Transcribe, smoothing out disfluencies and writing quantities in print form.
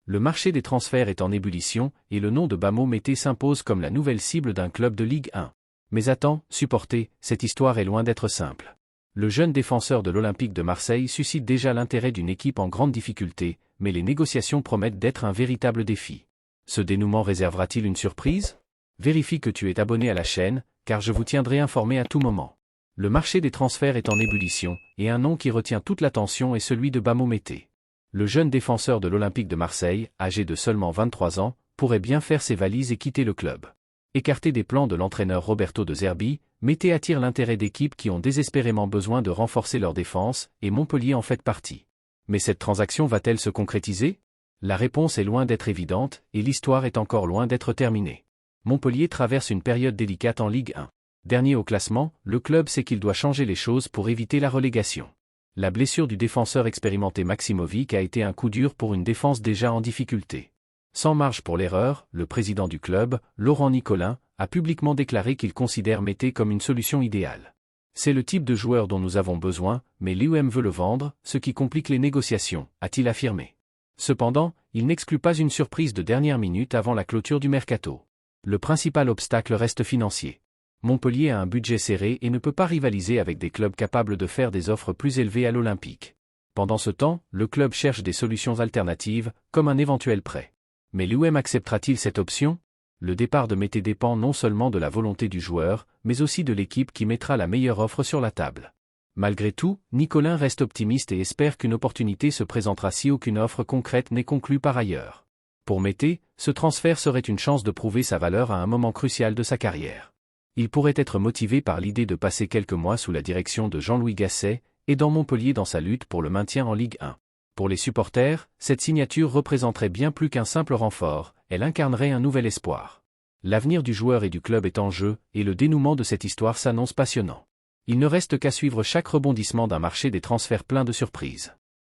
Le marché des transferts est en ébullition et le nom de Bamo Mété s'impose comme la nouvelle cible d'un club de Ligue 1. Mais attends, supporters, cette histoire est loin d'être simple. Le jeune défenseur de l'Olympique de Marseille suscite déjà l'intérêt d'une équipe en grande difficulté, mais les négociations promettent d'être un véritable défi. Ce dénouement réservera-t-il une surprise? Vérifie que tu es abonné à la chaîne, car je vous tiendrai informé à tout moment. Le marché des transferts est en ébullition, et un nom qui retient toute l'attention est celui de Bamo Mété. Le jeune défenseur de l'Olympique de Marseille, âgé de seulement 23 ans, pourrait bien faire ses valises et quitter le club. Écarté des plans de l'entraîneur Roberto De Zerbi, Mété attire l'intérêt d'équipes qui ont désespérément besoin de renforcer leur défense, et Montpellier en fait partie. Mais cette transaction va-t-elle se concrétiser? La réponse est loin d'être évidente, et l'histoire est encore loin d'être terminée. Montpellier traverse une période délicate en Ligue 1. Dernier au classement, le club sait qu'il doit changer les choses pour éviter la relégation. La blessure du défenseur expérimenté Maximovic a été un coup dur pour une défense déjà en difficulté. Sans marge pour l'erreur, le président du club, Laurent Nicolin, a publiquement déclaré qu'il considère Mété comme une solution idéale. C'est le type de joueur dont nous avons besoin, mais l'UM veut le vendre, ce qui complique les négociations, a-t-il affirmé. Cependant, il n'exclut pas une surprise de dernière minute avant la clôture du mercato. Le principal obstacle reste financier. Montpellier a un budget serré et ne peut pas rivaliser avec des clubs capables de faire des offres plus élevées à l'Olympique. Pendant ce temps, le club cherche des solutions alternatives, comme un éventuel prêt. Mais l'UM acceptera-t-il cette option? Le départ de Mété dépend non seulement de la volonté du joueur, mais aussi de l'équipe qui mettra la meilleure offre sur la table. Malgré tout, Nicolin reste optimiste et espère qu'une opportunité se présentera si aucune offre concrète n'est conclue par ailleurs. Pour Mété, ce transfert serait une chance de prouver sa valeur à un moment crucial de sa carrière. Il pourrait être motivé par l'idée de passer quelques mois sous la direction de Jean-Louis Gasset, aidant Montpellier dans sa lutte pour le maintien en Ligue 1. Pour les supporters, cette signature représenterait bien plus qu'un simple renfort, elle incarnerait un nouvel espoir. L'avenir du joueur et du club est en jeu, et le dénouement de cette histoire s'annonce passionnant. Il ne reste qu'à suivre chaque rebondissement d'un marché des transferts plein de surprises.